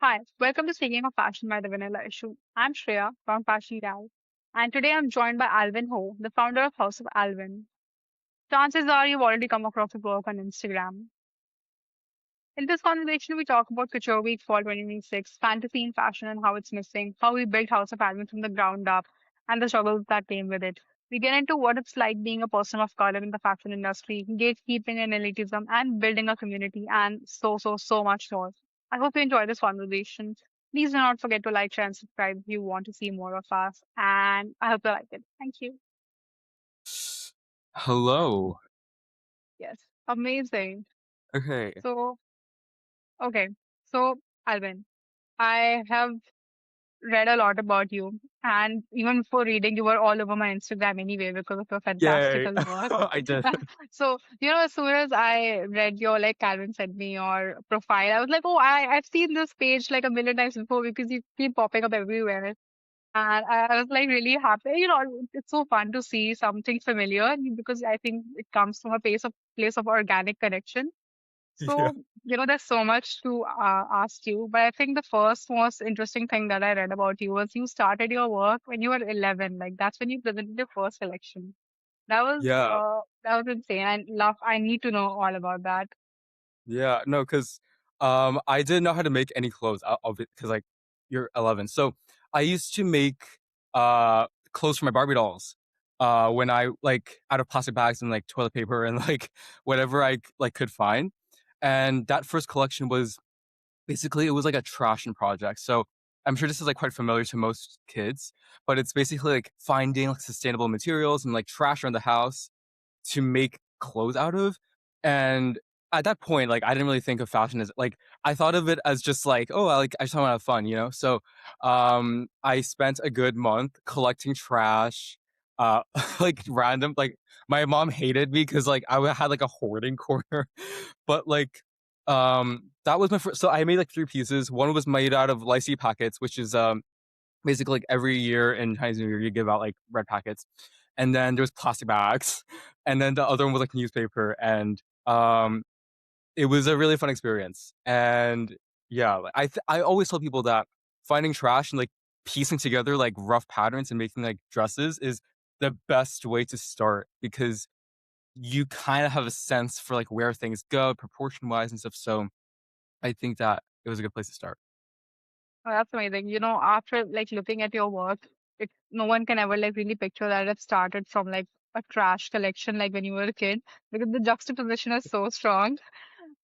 Hi, welcome to Speaking of Fashion by the Vanilla Issue. I'm Shreya from Fashion Gal, and today I'm joined by Alvin Ho, the founder of House of Alvin. Chances are you've already come across his work on Instagram. In this conversation, we talk about Couture Week Fall 2026, fantasy in fashion and how it's missing, how we built House of Alvin from the ground up, and the struggles that came with it. We get into what it's like being a person of color in the fashion industry, gatekeeping and elitism, and building a community, and so much more. I hope you enjoy this conversation. Please do not forget to like, share, and subscribe if you want to see more of us. And I hope you like it. Thank you. Hello. Yes, amazing. Okay. So, okay. So, Alvin, I have read a lot about you. And even before reading, you were all over my Instagram anyway because of your Yay. fantastical work. I did. So, as soon as I read your, like, Calvin sent me your profile, I was like, oh, I've seen this page like a million times before because you keep popping up everywhere. And I was like really happy. It's so fun to see something familiar because I think it comes from a place of organic connection. Yeah. So, there's so much to ask you, but I think the first most interesting thing that I read about you was you started your work when you were 11. Like that's when you presented your first collection. Yeah. That was insane. I need to know all about that. Yeah. No, because I didn't know how to make any clothes out of it because like you're 11. So I used to make clothes for my Barbie dolls. When I like out of plastic bags and like toilet paper and like whatever I like could find. And that first collection was basically it was like a trashing project. So I'm sure this is like quite familiar to most kids, but it's basically like finding like sustainable materials and like trash around the house to make clothes out of. And at that point, like I didn't really think of fashion as like I thought of it as just like, oh, I just want to have fun, you know? So I spent a good month collecting trash, uh like random like my mom hated me because like I had like a hoarding corner. But like that was my first, so I made like three pieces. One was made out of lychee packets, which is basically like every year in Chinese New Year you give out like red packets, and then there was plastic bags, and then the other one was like newspaper, and it was a really fun experience. And yeah, like, I always tell people that finding trash and like piecing together like rough patterns and making like dresses is the best way to start because you kind of have a sense for like where things go proportion wise and stuff. So I think that it was a good place to start. Oh, that's amazing. After like looking at your work, no one can ever like really picture that it started from like a trash collection like when you were a kid because the juxtaposition is so strong.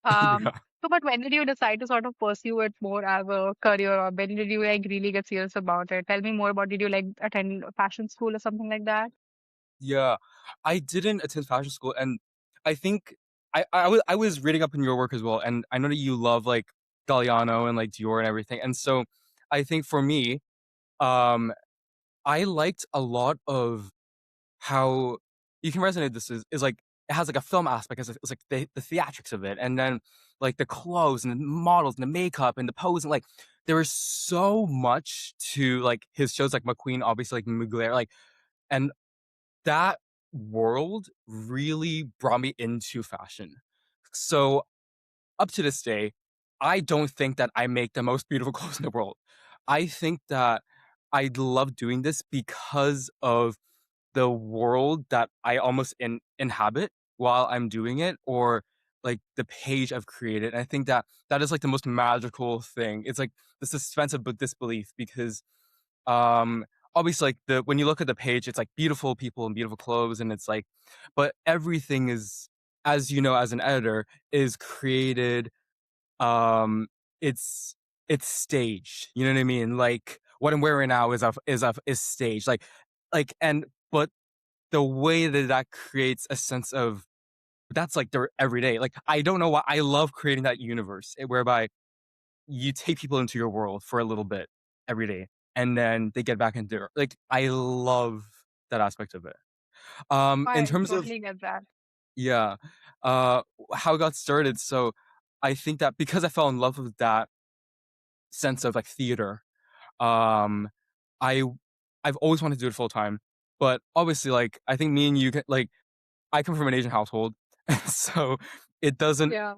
Um, Yeah. but when did you decide to sort of pursue it more as a career, or when did you like really get serious about it? Tell me more about, did you like attend fashion school or something like that? Yeah, I didn't attend fashion school, and I think I was reading up in your work as well, and I know that you love like Galliano and like Dior and everything, and so I think for me, um, I liked a lot of how you can resonate. This is like it has like a film aspect, it's like the theatrics of it, and then like the clothes and the models and the makeup and the pose, and like there was so much to like his shows, like McQueen, obviously like Mugler, like and that world really brought me into fashion. So up to this day, I don't think that I make the most beautiful clothes in the world. I think that I love doing this because of the world that I almost inhabit while I'm doing it, or like the page I've created. And I think that that is like the most magical thing. It's like the suspense of disbelief because um obviously like the when you look at the page it's like beautiful people and beautiful clothes, and it's like but everything is, as you know, as an editor, is created, um it's it's staged, you know what I mean? Like what I'm wearing now is staged, like and but the way that that creates a sense of that's like their everyday, like I don't know why I love creating that universe, whereby you take people into your world for a little bit every day, and then they get back into like I love that aspect of it. In I terms of totally get that. yeah, uh how it got started. So I think that because I fell in love with that sense of like theater, um I I've always wanted to do it full time. But obviously like I think me and you can like I come from an Asian household, so it doesn't Yeah.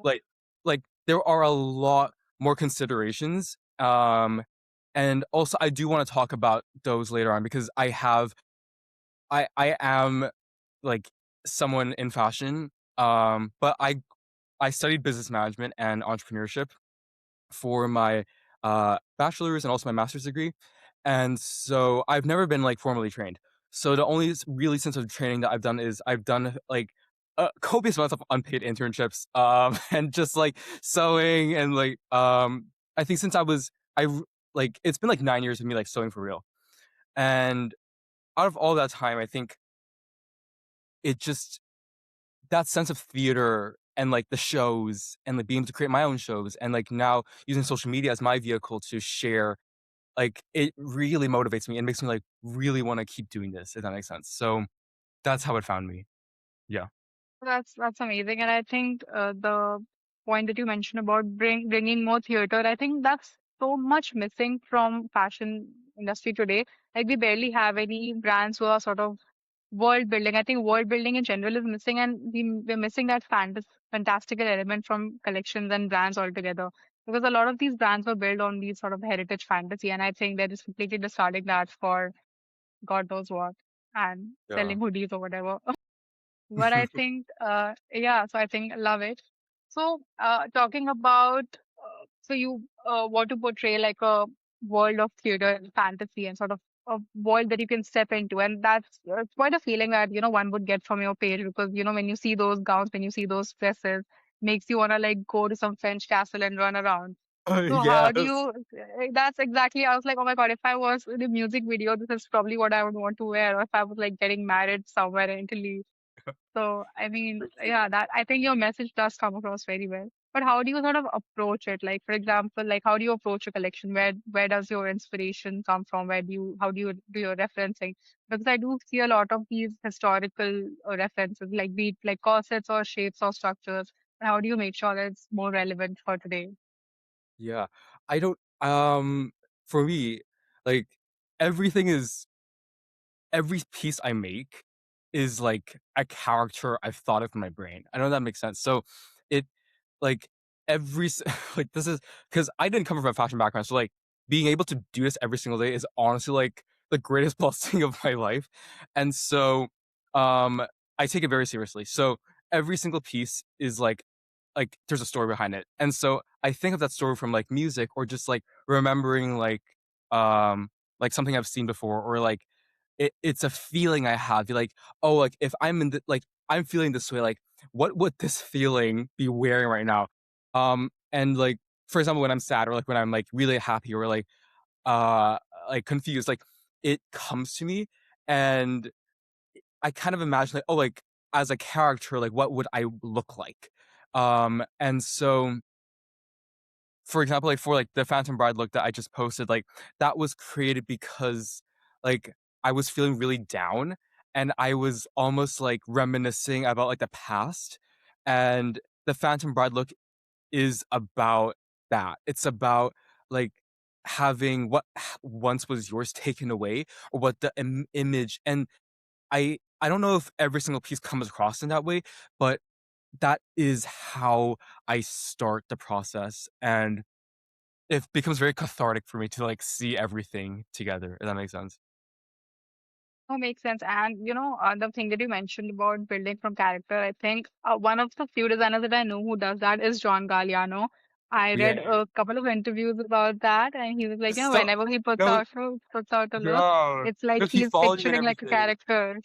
like there are a lot. more considerations. And also I do want to talk about those later on because I am like someone in fashion. But I studied business management and entrepreneurship for my bachelor's and also my master's degree. And so I've never been like formally trained. So the only really sense of training that I've done is I've done like copious amounts of unpaid internships, and just like sewing and like I think since like it's been like 9 years of me like sewing for real. And out of all that time, I think it just that sense of theater and like the shows and like being able to create my own shows and like now using social media as my vehicle to share, like it really motivates me and makes me like really want to keep doing this, if that makes sense. So that's how it found me. Yeah. That's amazing, and I think the point that you mentioned about bringing more theater, I think that's so much missing from fashion industry today. Like we barely have any brands who are sort of world building. I think world building in general is missing, and we're missing that fantastical element from collections and brands altogether. Because a lot of these brands were built on these sort of heritage fantasy, and I think they're just completely discarding that for God knows what and Yeah. selling hoodies or whatever. But I think, yeah, so I think I love it. So, talking about, so you want to portray like a world of theater and fantasy and sort of a world that you can step into. And that's quite a feeling that, one would get from your page because, when you see those gowns, when you see those dresses, makes you want to like go to some French castle and run around. So how do Yes. you, that's exactly, I was like, oh my God, if I was in a music video, this is probably what I would want to wear. Or if I was like getting married somewhere in Italy. So, I mean, yeah, that I think your message does come across very well. But how do you sort of approach it? Like, for example, like how do you approach a collection? Where does your inspiration come from? How do you do your referencing? Because I do see a lot of these historical references, like be it like corsets or shapes or structures. How do you make sure that it's more relevant for today? Yeah. I don't for me, like everything is every piece I make is like a character I've thought of in my brain. I know that makes sense. So it like like this is because I didn't come from a fashion background. So like being able to do this every single day is honestly like the greatest blessing of my life. And so um I take it very seriously. So every single piece is like there's a story behind it. And so I think of that story from like music or just like remembering like something I've seen before or like it's a feeling I have. You're like, oh, like if I'm in the like I'm feeling this way, like what would this feeling be wearing right now? And like for example, when I'm sad or like when I'm like really happy or uh like confused, like it comes to me and I kind of imagine like, oh, like as a character, like what would I look like? And so for example, like for like the Phantom Bride look that I just posted, like that was created because like I was feeling really down and I was almost like reminiscing about like the past. And the Phantom Bride look is about that. It's about like having what once was yours taken away or what the image and I don't know if every single piece comes across in that way, but that is how I start the process and it becomes very cathartic for me to, like, see everything together, if that makes sense. Oh, makes sense. And the thing that you mentioned about building from character, I think one of the few designers that I know who does that is John Galliano. I Yeah. read a couple of interviews about that, and he was like, So whenever he no, puts out a look, yeah. it's like No, he he's followed you and picturing like a everything. character.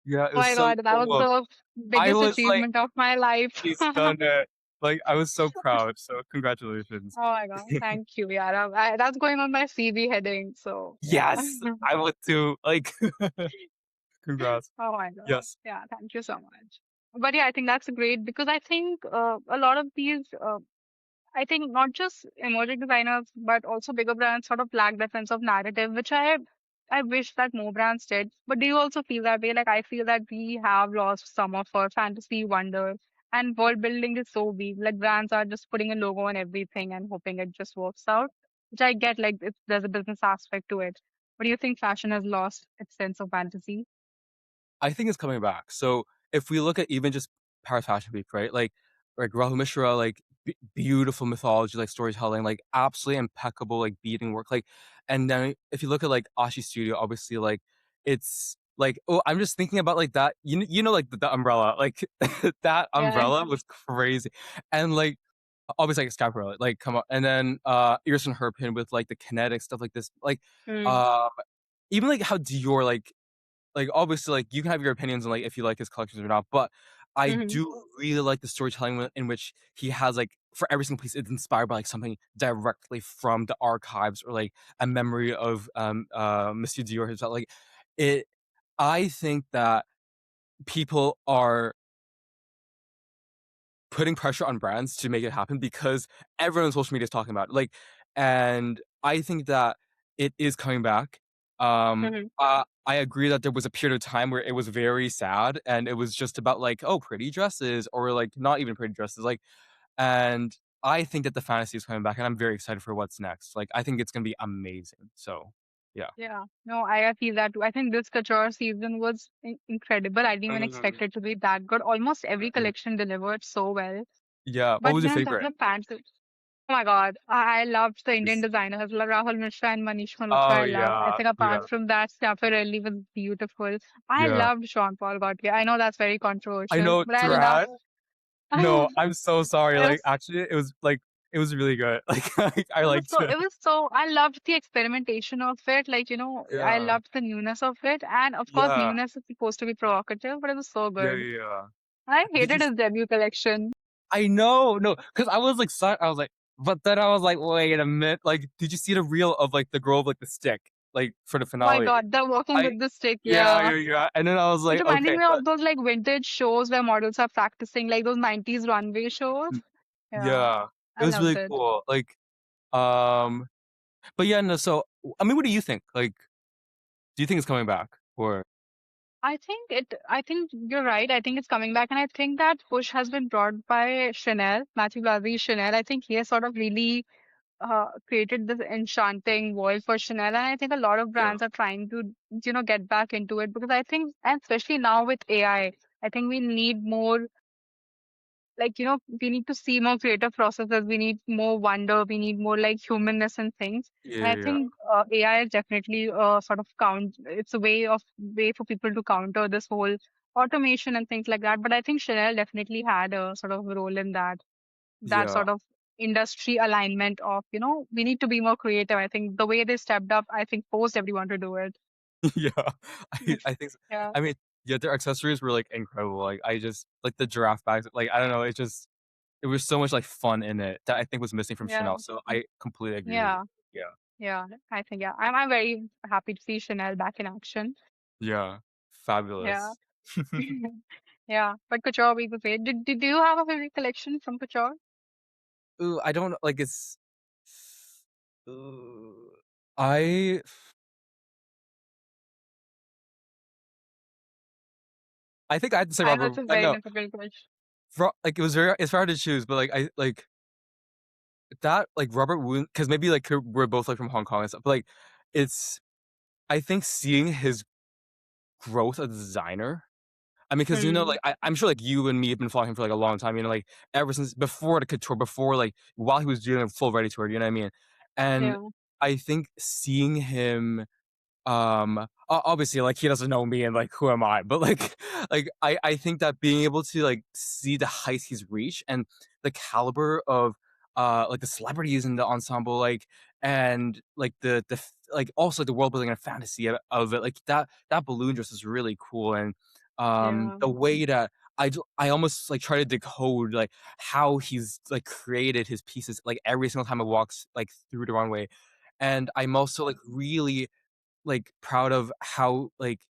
Yeah, it Oh was my so God, that was cool. the I biggest was like, achievement of my life. "He's done it." Like, I was so proud, so congratulations. Oh my God, thank you. Yeah, that's going on my CV heading. So yeah. Yes, I would too, like, congrats. Oh my God. Yes. Yeah, thank you so much. But yeah, I think that's great because I think a lot of these, I think not just emerging designers, but also bigger brands sort of lack that sense of narrative, which I wish that more brands did. But do you also feel that way? Like I feel that we have lost some of our fantasy wonder and world building is so weak. Like brands are just putting a logo on everything and hoping it just works out, which I get like there's a business aspect to it. But do you think fashion has lost its sense of fantasy? I think it's coming back. So, if we look at even just Paris Fashion Week, right? Like Rahul Mishra, like beautiful mythology, like storytelling, like absolutely impeccable, like beating work. Like, and then if you look at like Ashi Studio, obviously like it's like, oh, I'm just thinking about like that. You know, like the umbrella, like that Yeah. umbrella was crazy, and like obviously like Scaparella, like come on, and then Earson Herpin with like the kinetic stuff like this, like Mm. uh even like how Dior like obviously like you can have your opinions on like if you like his collections or not, but I Hmm. do really like the storytelling in which he has like for every single piece it's inspired by like something directly from the archives or like a memory of Monsieur Dior himself. Like it I think that people are putting pressure on brands to make it happen because everyone on social media is talking about it. Like, and I think that it is coming back. Hmm. I agree that there was a period of time where it was very sad and it was just about like, oh, pretty dresses or like not even pretty dresses. Like, and I think that the fantasy is coming back and I'm very excited for what's next. Like, I think it's going to be amazing. So, yeah. Yeah. No, I feel that too. I think this couture season was incredible. I didn't even expect Mhm, it to be that good. Almost every mhm. collection delivered so well. Yeah. What But was your then in terms favorite? of pants, oh my God, I loved the Indian designers, like Rahul Mishra and Manish Malhotra. Oh, I loved. I yeah. think Yeah. apart from that, Schiaparelli was beautiful. I Yeah. loved Jean Paul Gaultier. I know that's very I controversial, know but I love. Drat. No, I'm so sorry. It Like, was actually, it was like it was really good. Like I it was liked so it. it was so I loved the experimentation of it. Like, I Yeah, loved the newness of it. And of course, yeah, newness is supposed to be provocative, but it was so yeah, good. yeah, yeah. And I Did you? hated his debut collection. I know, no, because I was like, I was like, but then I was like, wait a minute. Like, did you see the reel of like the girl with like the stick, like for the Oh my finale? God, the walking I with the stick, Yeah, yeah. yeah, yeah. And then I was It like, reminded okay, me of those like vintage shows where models are practicing, like those 90s runway shows. Yeah, yeah, it I was loved really it. cool. Like, um, but yeah, no. So, I mean, what do you think? Like, do you think it's coming back or? I think you're right. I think it's coming back. And I think that push has been brought by Chanel, Matthew Blazy Chanel. I think he has sort of really created this enchanting world for Chanel. And I think a lot of Yeah, brands are trying to, get back into it because I think, and especially now with AI, I think we need more, like, we need to see more creative processes. We need more wonder. We need more like humanness and things. yeah, And I yeah, think AI is definitely sort of it's a way for people to counter this whole automation and things like that. But I think Chanel definitely had a sort of role in that yeah. sort of industry alignment of, we need to be more creative. I think the way they stepped up, I think forced everyone to do it. Yeah, I think so. Yeah. I mean, yeah, their accessories were like incredible. Like I just like the giraffe bags. Like I don't know, it was so much like fun in it that I think was missing from Yeah. Chanel. So I completely agree with you. Yeah. Yeah, Yeah. I think, yeah. I'm very happy to see Chanel back in action. yeah, Yeah. fabulous. Yeah. But Couture Week was great. Did you have a favorite collection from Couture? Ooh, I don't like it's. Ooh, I I think I had to say I know Robert. it's a very No, difficult question. like it's very hard to choose, but like I like that like Robert Woon because maybe like we're both like from Hong Kong and stuff. But like it's I think seeing his growth as a designer. I mean, because Hmm. like I'm sure like you and me have been following him for like a long time. Like ever since before the couture, before like while he was doing a full ready tour. You know what I mean? And Yeah. I think seeing him obviously like he doesn't know me and like who am I, but like I think that being able to like see the heights he's reached and the caliber of like the celebrities in the ensemble, like and like like also the world building and fantasy of it, like that balloon dress is really cool. And Yeah. the way that I almost like try to decode like how he's like created his pieces like every single time it walks like through the runway. And I'm also like really like proud of how like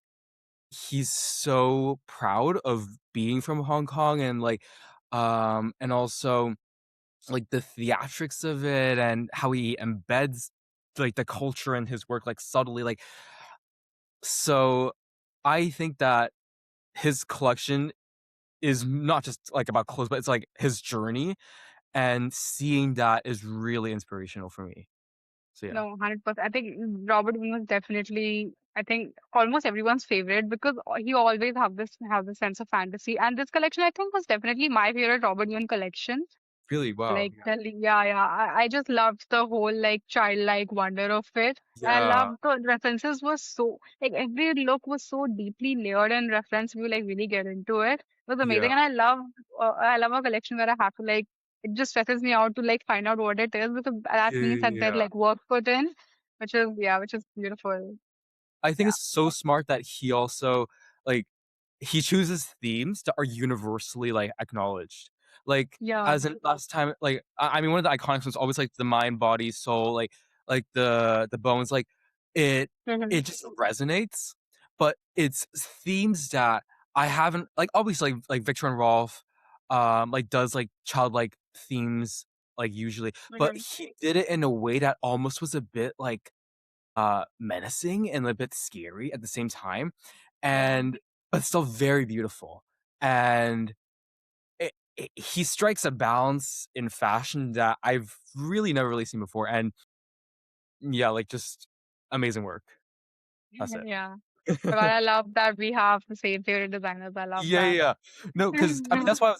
he's so proud of being from Hong Kong and like and also like the theatrics of it and how he embeds like the culture in his work like subtly like so I think that his collection is not just like about clothes but it's like his journey and seeing that is really inspirational for me. So yeah. No, 100%. I think Robert Wing was definitely, I think, almost everyone's favorite because he always have this sense of fantasy. And this collection, I think, was definitely my favorite Robert Wing collection. Really? Wow. Like, yeah, yeah. I just loved the whole like childlike wonder of it. I Yeah. loved the references were so like every look was so deeply layered and reference. You like really get into it. It was Yeah. amazing, and I love a collection where I have to like it just stresses me out to like find out what it is because that Yeah. means that Yeah. there's Yeah. like work put in, which is beautiful. I think Yeah, it's so smart that he also like he chooses themes that are universally like acknowledged. Like yeah. as in last time, like I mean, one of the iconics was always like the mind, body, soul, like the bones. Like it Hmm. it just resonates, but it's themes that I haven't like. Obviously, like Victor and Rolf, like does like childlike themes like usually, but Hmm. he did it in a way that almost was a bit like menacing and a bit scary at the same time, Yeah. and but still very beautiful. And he strikes a balance in fashion that I've really never really seen before. And yeah, like just amazing work. That's it. Yeah. But I love that we have the same favorite designers. I love Yeah, yeah, that. yeah. No, because I mean that's why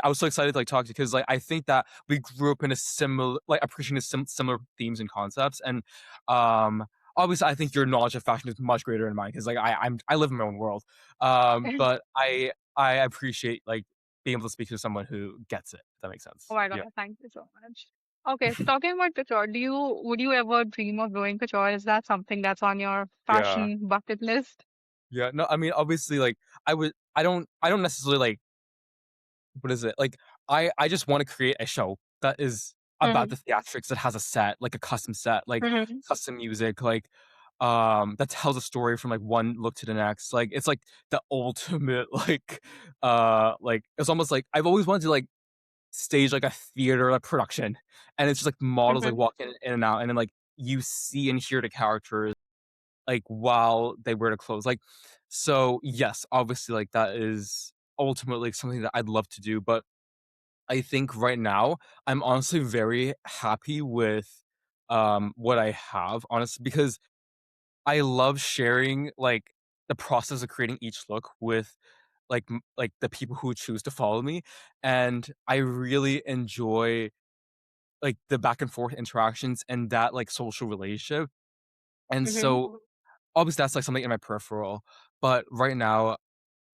I was so excited to like talk to you because like I think that we grew up in a similar like appreciating similar themes and concepts, and um obviously I think your knowledge of fashion is much greater than mine because like I live in my own world, but I appreciate like being able to speak to someone who gets it. If that makes Oh sense. my Yeah, God, thank you so much. Okay, so talking about couture, would you ever dream of doing couture? Is that something that's on your yeah, fashion bucket list? yeah. No, I mean obviously like I don't necessarily like what is it? Like I just want to create a show that is about Mm-hmm. the theatrics that has a set, like a custom set, like Mm-hmm. custom music, like that tells a story from like one look to the next. Like it's like the ultimate like it's almost like I've always wanted to like stage like a theater like production, and it's just like models like Mm-hmm. walking in and out, and then like you see and hear the characters like while they wear the clothes. Like so yes, obviously like that is ultimately something that I'd love to do, but I think right now I'm honestly very happy with what I have, honestly, because I love sharing like the process of creating each look with like the people who choose to follow me, and I really enjoy like the back and forth interactions and that like social relationship. And Mm-hmm. so obviously that's like something in my peripheral, but right now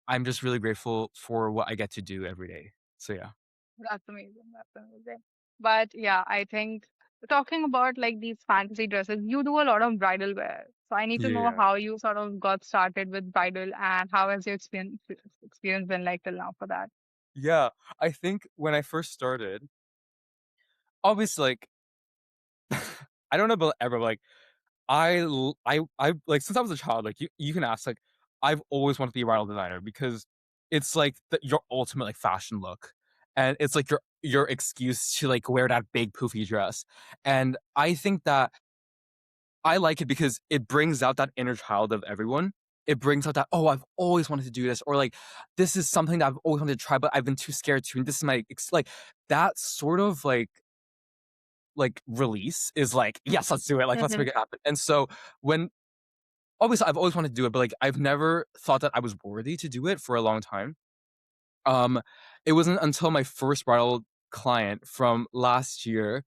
I'm just really grateful for what I get to do every day. So yeah. That's amazing. That's amazing. But yeah, I think talking about like these fantasy dresses, you do a lot of bridal wear. So I need to know Yeah. how you sort of got started with bridal and how has your experience been like till now for that? Yeah. I think when I first started, obviously like I don't know about ever, but, like, I like, since I was a child, like, you can ask, like, I've always wanted to be a bridal designer because it's, like, your ultimate, like, fashion look, and it's, like, your excuse to, like, wear that big poofy dress, and I think that I like it because it brings out that inner child of everyone. It brings out that, "Oh, I've always wanted to do this," or, like, "This is something that I've always wanted to try, but I've been too scared to, and this is my ex" like, that sort of, like release is like, yes, let's do it. Like, let's Mm-hmm. make it happen. And so when obviously I've always wanted to do it, but like I've never thought that I was worthy to do it for a long time. Um, it wasn't until my first bridal client from last year.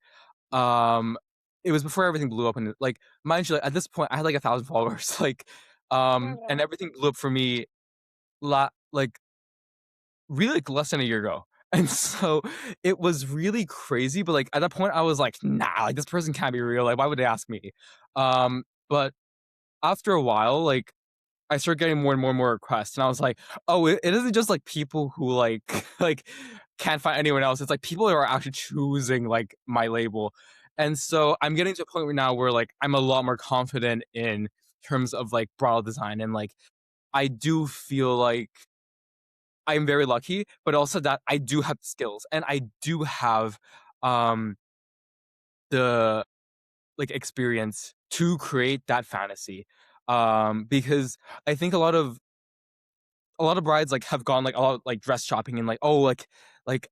Um, it was before everything blew up, and like mind you, like, at this point I had like 1,000 followers, like, and everything blew up for me like really like less than a year ago. And so it was really crazy, but like at that point I was like, nah, like this person can't be real. Like, why would they ask me? But after a while, like I started getting more and more and more requests, and I was like, oh, it isn't just like people who like like can't find anyone else. It's like people who are actually choosing like my label. And so I'm getting to a point right now where like I'm a lot more confident in terms of like bridal design, and like I do feel like I'm very lucky, but also that I do have the skills and I do have um the like experience to create that fantasy. Because I think a lot of brides like have gone like a lot like dress shopping and like, oh, like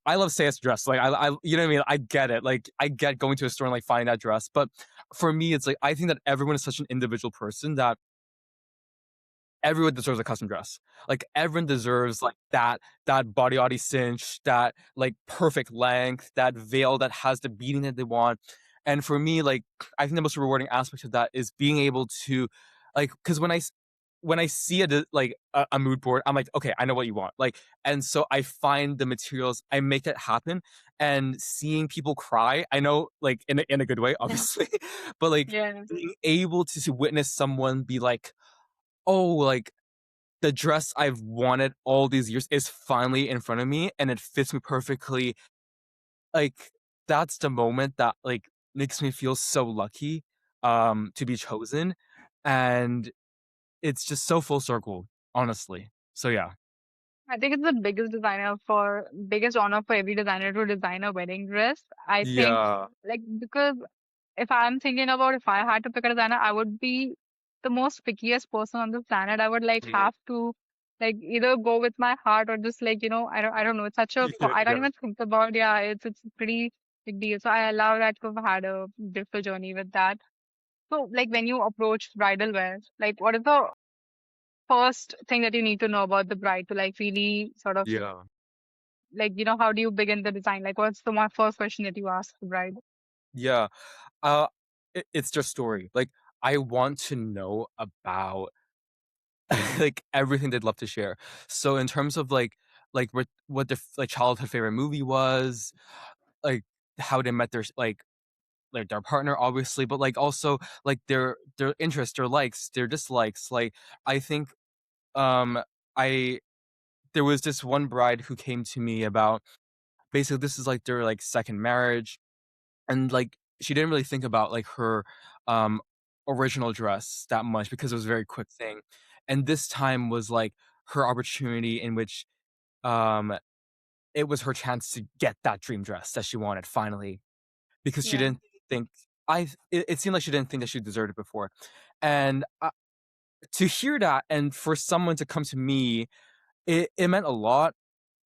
I love Sayas dress. Like I you know what I mean? I get it. Like I get going to a store and like finding that dress. But for me it's like I think that everyone is such an individual person that everyone deserves a custom dress. Like everyone deserves like that body cinch, that like perfect length, that veil that has the beating that they want. And for me, like I think the most rewarding aspect of that is being able to, like, because when I see like a mood board, I'm like, okay, I know what you want. Like, and so I find the materials, I make it happen. And seeing people cry, I know, like in a good way, obviously, but like Yeah. being able to witness someone be like, oh, like the dress I've wanted all these years is finally in front of me and it fits me perfectly. Like that's the moment that like makes me feel so lucky to be chosen. And it's just so full circle, honestly. So yeah. I think it's the biggest honor for every designer to design a wedding dress. I think, Yeah. like, because if I'm thinking about if I had to pick a designer, I would be the most pickiest person on the planet. I would like Mhm. have to like either go with my heart or just like, I don't know. It's such a, Yeah, I don't yeah. even think about, yeah, it's a pretty big deal. So I allow that to have had a beautiful journey with that. So like when you approach bridal wear, like what is the first thing that you need to know about the bride to like really sort of Yeah. like, how do you begin the design? Like, what's the first question that you ask the bride? Yeah. Uh it's their story. Like I want to know about like everything they'd love to share. So in terms of like what their like childhood favorite movie was, like how they met like their partner obviously, but like also like their interests, their likes, their dislikes. Like I think um I there was this one bride who came to me about basically this is like their like second marriage, and like she didn't really think about like her um original dress that much because it was a very quick thing. And this time was like her opportunity in which um it was her chance to get that dream dress that she wanted finally, because she Yeah. didn't think it seemed like she didn't think that she deserved it before. And to hear that and for someone to come to me, it meant a lot.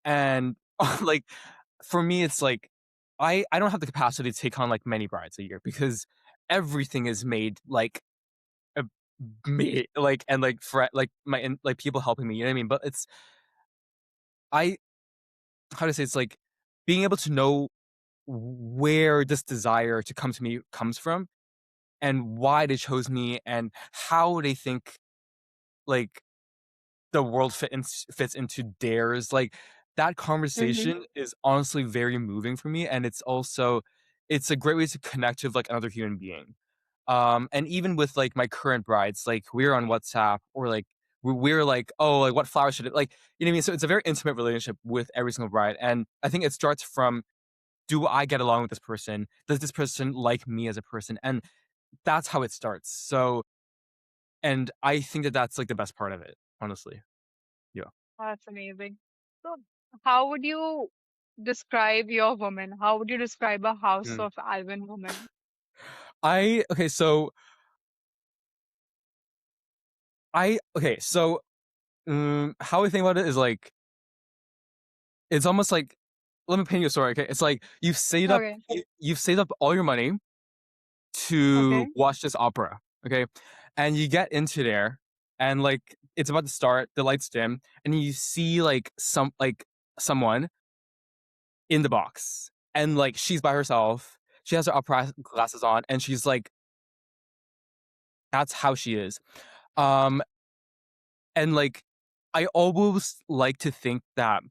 And like for me it's like I don't have the capacity to take on like many brides a year because everything is made like uh, me like and like for like my and like people helping me, you know what I mean? But it's I how to say, it's like being able to know where this desire to come to me comes from and why they chose me and how they think like the world fits into theirs. Like that Mm-hmm. conversation is honestly very moving for me, and it's also it's a great way to connect with like another human being. And even with like my current brides, like we're on WhatsApp or like we're like, oh, like what flowers should it like, you know what I mean? So it's a very intimate relationship with every single bride, and I think it starts from, do I get along with this person? Does this person like me as a person? And that's how it starts. So, and I think that that's like the best part of it, honestly. Yeah. That's amazing. So, how would you describe your woman? How would you describe a House Mm. of Alvin woman? Okay, so okay, so how I think about it is like it's almost like, let me paint you a story. Okay, it's like Okay. you've saved up all your money Okay. to watch this opera. Okay, and you get into there, and like it's about to start, the lights dim, and you see like someone in the box, and like she's by herself. She has her opera glasses on, and she's like, that's how she is. Um, and like I always like to think that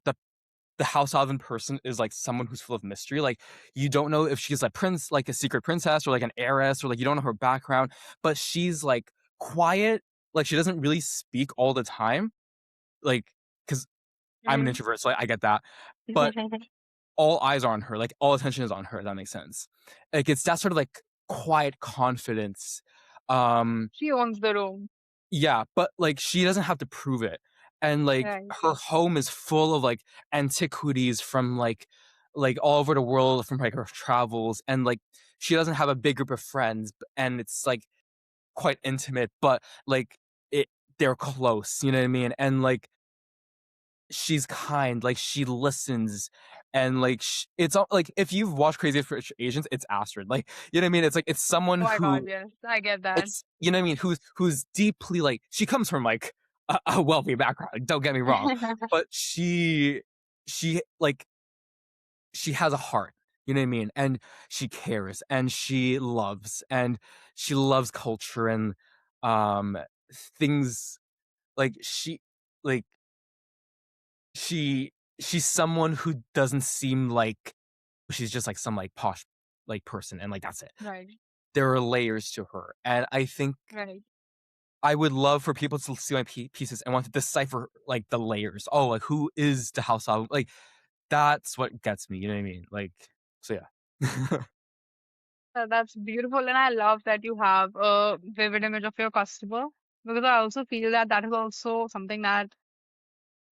the House Alvin person is like someone who's full of mystery. Like you don't know if she's like prince, like a secret princess, or like an heiress, or like you don't know her background, but she's like quiet. Like she doesn't really speak all the time. Like because I'm an Mm-hmm. introvert, so I get that. But all eyes are on her. Like all attention is on her. If that makes sense. Like it's that sort of like quiet confidence. Um, She owns the room. Yeah, but, like, she doesn't have to prove it, and, like, Right. her home is full of, like, antiquities from, like, all over the world from, like, her travels, and, like, she doesn't have a big group of friends, and it's, like, quite intimate, but, like, it they're close, you know what I mean? And, like, she's kind, like, she listens, and, like, it's all like, if you've watched Crazy Rich Asians, it's Astrid, like, you know what I mean? It's, like, it's someone Oh my God, who yes, I get that. it's you know what I mean, who's deeply, like she comes from, like, a wealthy background. Don't get me wrong, but she like she has a heart. You know what I mean? And she cares and she loves culture and um things like like she she's someone who doesn't seem like she's just like some like posh like person and like that's it. Right, There are layers to her. And I think right. I would love for people to see my pieces and want to decipher like the layers. Oh, like who is the House of like that's what gets me. You know what I mean? Like so yeah. That's beautiful, and I love that you have a vivid image of your customer because I also feel that that is also something that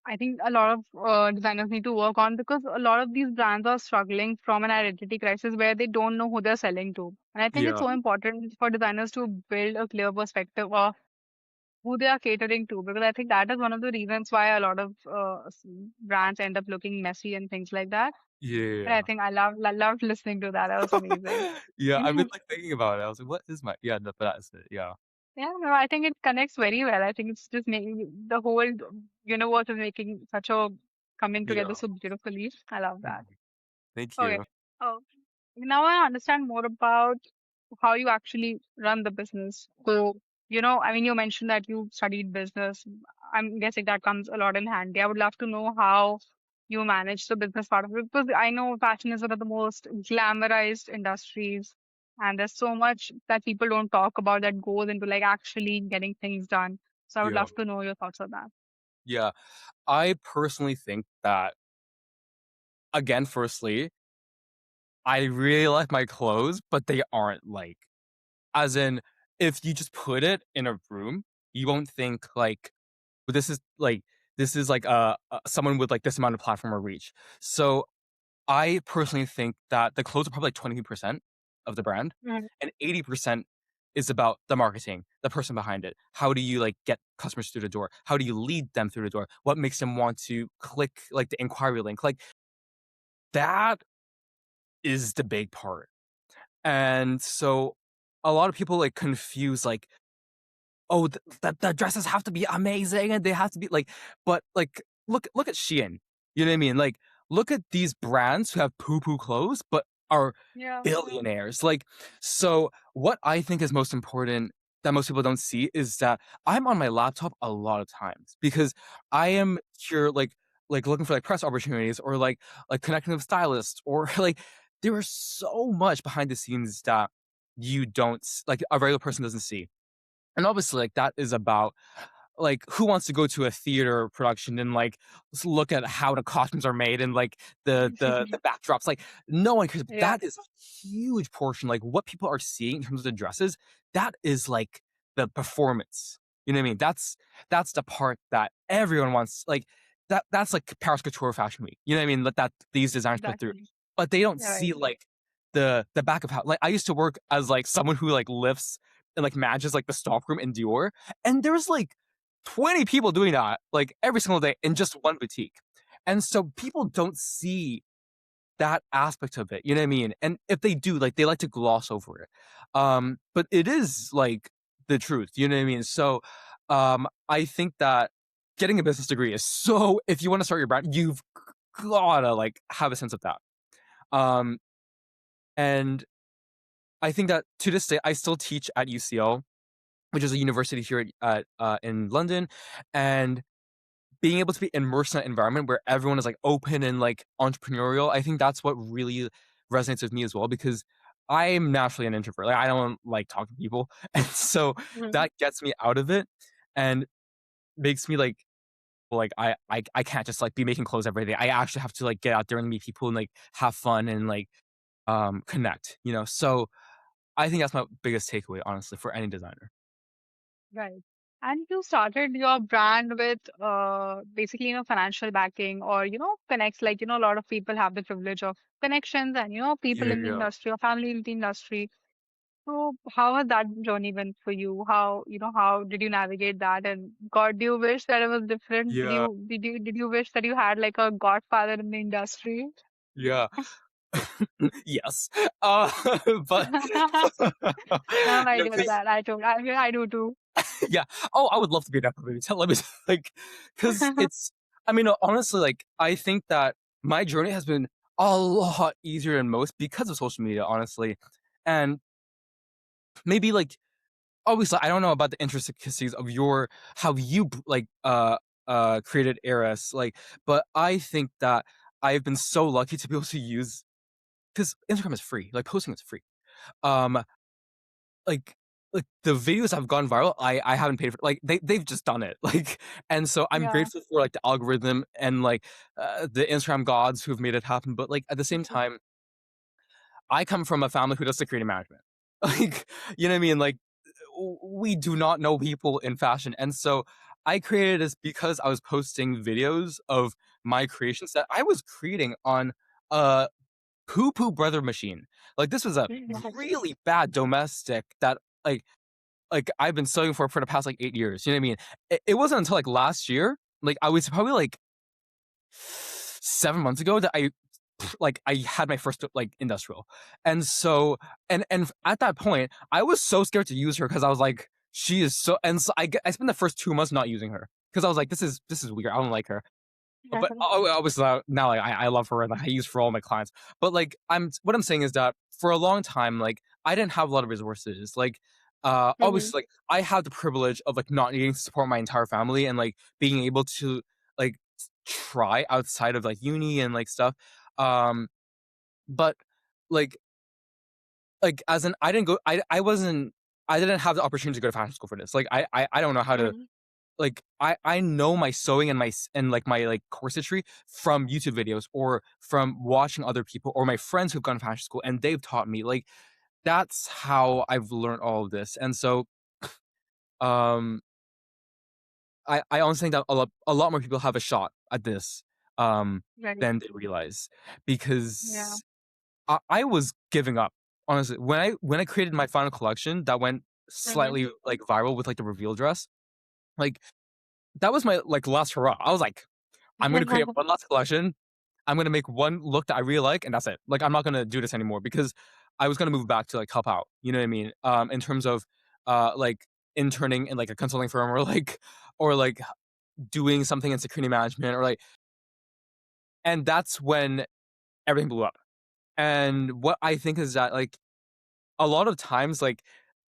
I think a lot of designers need to work on because a lot of these brands are struggling from an identity crisis where they don't know who they're selling to. And I think it's Yeah. so important for designers to build a clear perspective of who they are catering to because I think that is one of the reasons why a lot of brands end up looking messy and things like that. And I Yeah. think I loved listening to that. That was amazing. Yeah, I've been like thinking about it. I was like, what is my yeah, that's it. Yeah. Yeah, no, I think it connects very well. I think it's just making the whole universe is making such a coming together Yeah. so beautifully. I love that. Mhm. Thank Okay. you. Oh, now I understand more about how you actually run the business. So, I mean, you mentioned that you studied business. I'm guessing that comes a lot in handy. I would love to know how you manage the business part of it because I know fashion is one of the most glamorized industries, and there's so much that people don't talk about that goes into like actually getting things done. So I would Yeah. love to know your thoughts on that. Yeah. I personally think that again, firstly, I really like my clothes, but they aren't like as in if you just put it in a room, you won't think like but this is like someone with like this amount of platform or reach. So I personally think that the clothes are probably like 20% of the brand Mhm. and 80% is about the marketing, the person behind it. How do you like get customers through the door? How do you lead them through the door? What makes them want to click like the inquiry link? Like that is the big part. And so a lot of people like confuse like oh, the dresses have to be amazing and they have to be like, but like, look at Shein. You know what I mean? Like, look at these brands who have poo poo clothes, but are Yeah. billionaires. Like, so what I think is most important that most people don't see is that I'm on my laptop a lot of times because I am here like looking for like press opportunities or like connecting with stylists or like there is so much behind the scenes that you don't like a regular person doesn't see and obviously, like, that is about like who wants to go to a theater production and like look at how the costumes are made and like the backdrops like no one cares but Yeah, that is a huge portion like what people are seeing in terms of the dresses that is like the performance you know what I mean that's the part that everyone wants like that's like Paris Couture Fashion Week you know what I mean that these designers put through exactly. but they don't Yeah, right. see like the back of how like I used to work as like someone who like lifts and like manages like the stockroom in Dior and there's like 20 people doing that like every single day in just one boutique. And so people don't see that aspect of it. You know what I mean? And if they do, like they like to gloss over it. But it is like the truth. You know what I mean? So I think that getting a business degree is so if you want to start your brand, you've gotta like have a sense of that. Um and I think that to this day I still teach at UCL, which is a university here in London. And being able to be immersed in that environment where everyone is like open and like entrepreneurial, I think that's what really resonates with me as well because I'm naturally an introvert. Like I don't like talking to people. And so Mhm. that gets me out of it and makes me like well, like I can't just like be making clothes every day. I actually have to like get out there and meet people and like have fun and like connect, you know. So I think that's my biggest takeaway, honestly, for any designer. Right. And you started your brand with basically, financial backing or, connects like, a lot of people have the privilege of connections and, people Yeah, in the yeah. industry or family in the industry. So how has that journey been for you? How did you navigate that? And God, do you wish that it was different? Yeah, Did you wish that you had like a godfather in the industry? yeah. Yes. But No, I no, get that. I do too. Yeah. Oh, I would love to be that baby. Let me like, because it's. I mean, honestly, like I think that my journey has been a lot easier than most because of social media, honestly, and maybe like obviously I don't know about the intricacies of your how you like created Eras, like, but I think that I've been so lucky to be able to use because Instagram is free, like posting is free. Um, like the videos have gone viral. I haven't paid for like they've just done it like, and so I'm Yeah. grateful for like the algorithm and like the Instagram gods who've made it happen. But like at the same Mhm. time, I come from a family who does security management. Like, you know what I mean? Like, we do not know people in fashion. And so I created this because I was posting videos of my creations that I was creating on a poo poo brother machine. Like, this was a Yes. really bad domestic that, like, I've been studying for the past like 8 years. You know what I mean? It wasn't until like last year, like I was probably like 7 months ago that I had my first like industrial. And so and at that point, I was so scared to use her because I was like, she is so and so I spent the first 2 months not using her because I was like, this is weird. I don't like her. But I was now like I love her and like, I use for all my clients. But like what I'm saying is that for a long time, like I didn't have a lot of resources. Like Mhm. obviously like I had the privilege of like not needing to support my entire family and like being able to like try outside of like uni and like stuff. Um but like as in I didn't go I didn't have the opportunity to go to fashion school for this. Like I don't know how to Mhm. like I know my sewing and and like my like corsetry from YouTube videos or from watching other people or my friends who've gone to fashion school and they've taught me. Like that's how I've learned all of this. And so um I honestly think that a lot more people have a shot at this Right. than they realize Yeah. because I was giving up honestly when I created my final collection that went Mhm. slightly like viral with like the reveal dress. Like that was my like last hurrah. I was like, I'm gonna create one last collection. I'm gonna make one look that I really like, and that's it. Like I'm not gonna do this anymore because I was gonna move back to like help out. You know what I mean? In terms of like interning in like a consulting firm or like doing something in security management or like, and that's when everything blew up. And what I think is that like a lot of times like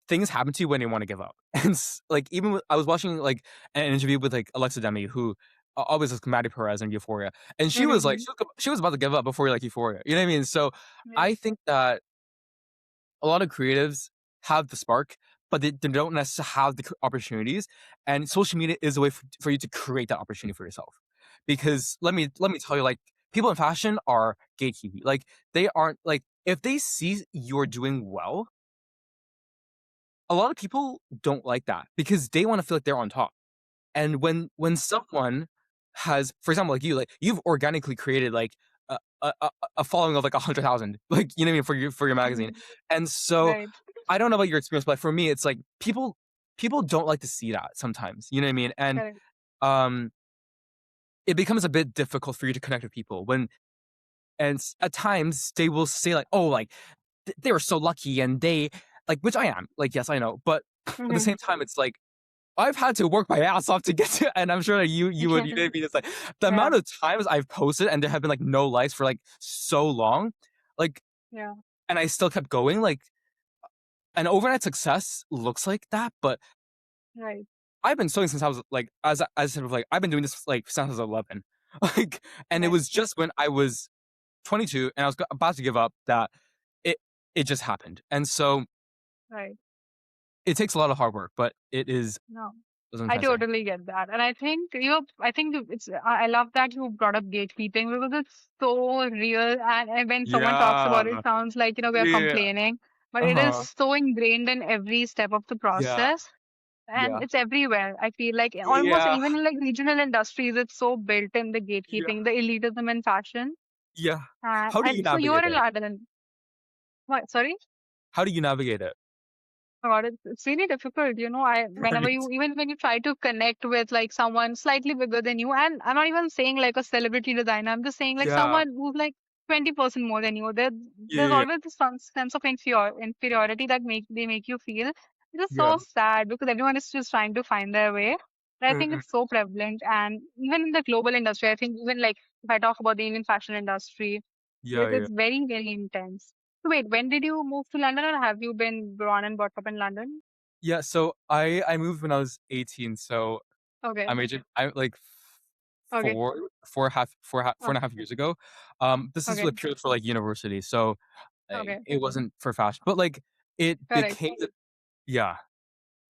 things happen to you when you want to give up. And like even I was watching like an interview with like Alexa Demi who always like Maddie Perez in Euphoria, and she was like Mhm. she was about to give up before like Euphoria. You know what I mean? So Right. I think that a lot of creatives have the spark, but they don't necessarily have the opportunities. And social media is a way for you to create that opportunity for yourself. Because let me tell you, like people in fashion are gatekeeping. Like they aren't like if they see you're doing well, a lot of people don't like that because they want to feel like they're on top. And when someone has, for example, like you, like you've organically created like a following of like 100,000, like you know what I mean for your magazine, Mhm. and so Right. I don't know about your experience, but for me, it's like people don't like to see that sometimes. You know what I mean? And Correct. um, it becomes a bit difficult for you to connect with people when, and at times they will say like, oh, like they were so lucky, and they like, which I am, like, yes, I know, but at the Mhm. same time, it's like I've had to work my ass off to get to, and I'm sure that you would you know what I mean? It's like the Yeah. amount of times I've posted and there have been like no likes for like so long, like, Yeah. and I still kept going. Like an overnight success looks like that, but Right. I've been sewing since I was like, as I said, like I've been doing this like since I was 11, like, and it Right. was just when I was 22 and I was about to give up that it it just happened, and so Right. it takes a lot of hard work, but it is. No. That's what I'm I trying to say. totally get that. And I think it's, I love that you brought up gatekeeping because it's so real. And when someone talks about it, Yeah, it sounds like, we are yeah, complaining, but uh it is huh, so ingrained in every step of the yeah, process. And yeah. it's everywhere. I feel like almost Yeah, even in like regional industries, it's so built in the yeah, gatekeeping, the elitism in fashion. yeah. And, How do you and so you're navigate in it? London. What? Sorry? How do you navigate it? Oh God, it's really difficult. Whenever Right. you, even when you try to connect with like someone slightly bigger than you, and I'm not even saying like a celebrity designer, I'm just saying like Yeah. someone who's like 20% more than you, there's Yeah. always this sense of inferiority that they make you feel. It is Yeah. so sad because everyone is just trying to find their way. But I think Mm-mm. it's so prevalent, and even in the global industry, I think even like if I talk about the Indian fashion industry, Yeah, it yeah. is very, very intense. So wait, when did you move to London, or have you been born and brought up in London? Yeah, so I moved when I was 18, so Okay, I'm aged I like okay, four uh, and a half years ago. This is okay, like purely for like university, so okay, it wasn't for fashion, but like it correct. became yeah,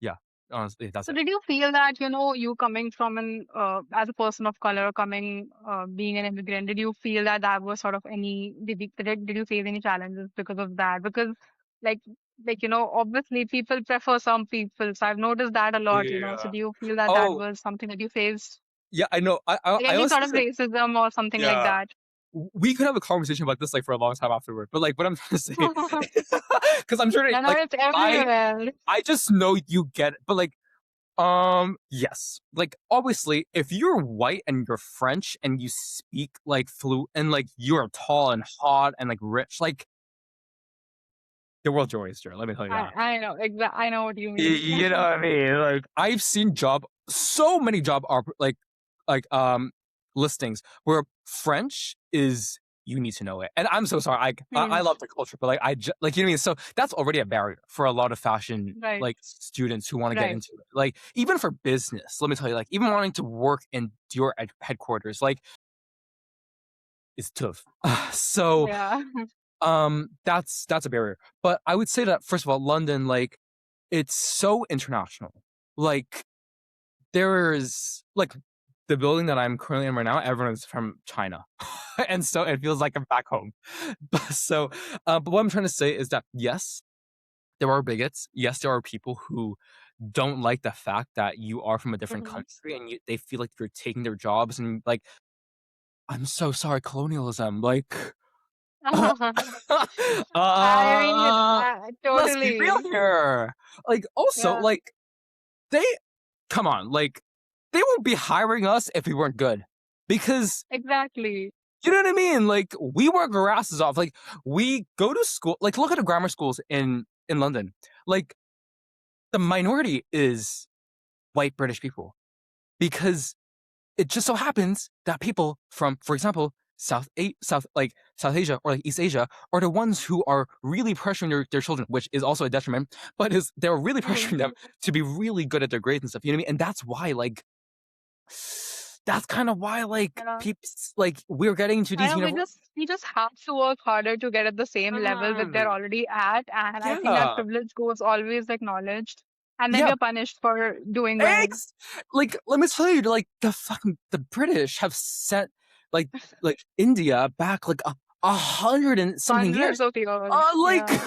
yeah. Honestly, that's So it. did you feel that, you coming from as a person of color, being an immigrant, did you feel that that was sort of did you face any challenges because of that? Because like, obviously people prefer some people. So I've noticed that a lot. So Yeah. do you feel that that Oh, was something that you faced? yeah, I know. Like I any also sort of racism or something like yeah. that? We could have a conversation about this like for a long time afterward, but like what I'm trying to say, because I'm sure I know like it's I everywhere. I just know you get it, but like yes. Like obviously if you're white and you're French and you speak like fluent and like you're tall and hot and like rich, like the world's your oyster, let me tell you that. I know what you mean. You know what I mean? Like I've seen so many listings where French is you need to know it. And I'm so sorry. I Hmm, love the culture, but like like you know what I mean. So that's already a barrier for a lot of fashion right, like students who want to get right. into it. Like even for business, let me tell you, like even wanting to work in your headquarters, like it's tough. So Yeah. that's a barrier. But I would say that first of all, London, like it's so international. Like there's like the building that I'm currently in right now, everyone's from China. And so it feels like I'm back home. But what I'm trying to say is that yes, there are bigots. Yes, there are people who don't like the fact that you are from a different Hmm. country and they feel like you're taking their jobs and like, I'm so sorry, colonialism. Like, uh, I mean, uh, let's be real totally. here. Like, also, Yeah, like, they come on, like they won't be hiring us if we weren't good. Because exactly. you know what I mean? Like we work our asses off. Like we go to school. Like look at the grammar schools in London. Like the minority is white British people because it just so happens that people from, for example, South Asia or like East Asia are the ones who are really pressuring their children, which is also a detriment, but is they're really Hmm. pressuring them to be really good at their grades and stuff. You know what I mean? And that's kind of why like Yeah. peeps like we're getting into I these know univer we just have to work harder to get at the same level that they're Mm, already at, and I think that yeah. privilege goes always acknowledged, and then Yeah, we are punished for doing well. eggs. Like, let me tell you, like the British have sent like India back like a hundred and something Hundreds years. of years. Like Yeah,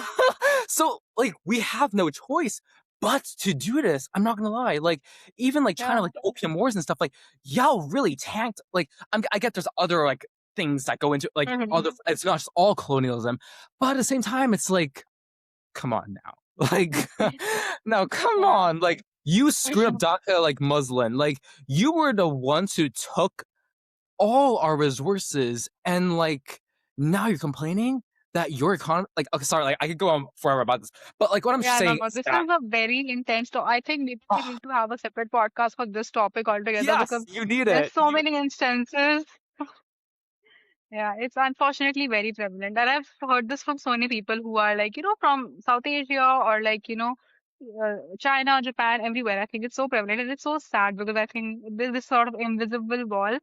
so like we have no choice but to do this. I'm not gonna lie. Like even like China, yeah. like the opium wars and stuff, like y'all really tanked. Like I get there's other like things that go into like Hmm. other. It's not just all colonialism, but at the same time, it's like come on now. Like, no, come Yeah. on. Like, you screwed up DACA like Muslim. Like, you were the ones who took all our resources and like now you're complaining that your economy like okay, sorry, like I could go on forever about this. But like what I'm Yeah, no, saying no. is This that is a very intense. So I think maybe we oh, need to have a separate podcast for this topic altogether yes, because you need there's it. so many instances. Yeah, it's unfortunately very prevalent. And I've heard this from so many people who are like, from South Asia or like, China, Japan, everywhere. I think it's so prevalent and it's so sad because I think there's this sort of invisible wall,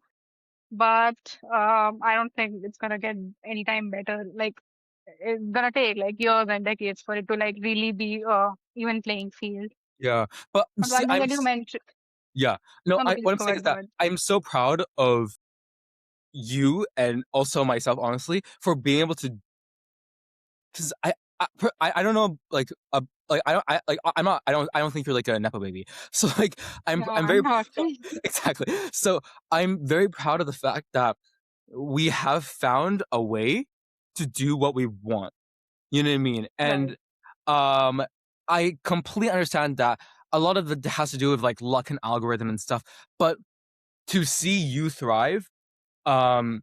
but I don't think it's gonna get anytime better. Like, it's gonna take like years and decades for it to like really be even playing field. Yeah. But But see one thing that you mentioned, yeah. No, no, no, I please what I'm go saying ahead, is go that ahead. I'm so proud of you and also myself honestly for being able to because I don't know like I don't I'm not I don't think you're like a nepo baby so like No, I'm I'm very not. exactly so I'm very proud of the fact that we have found a way to do what we want, you know what I mean, Right. and um I completely understand that a lot of it has to do with like luck and algorithm and stuff, but to see you thrive um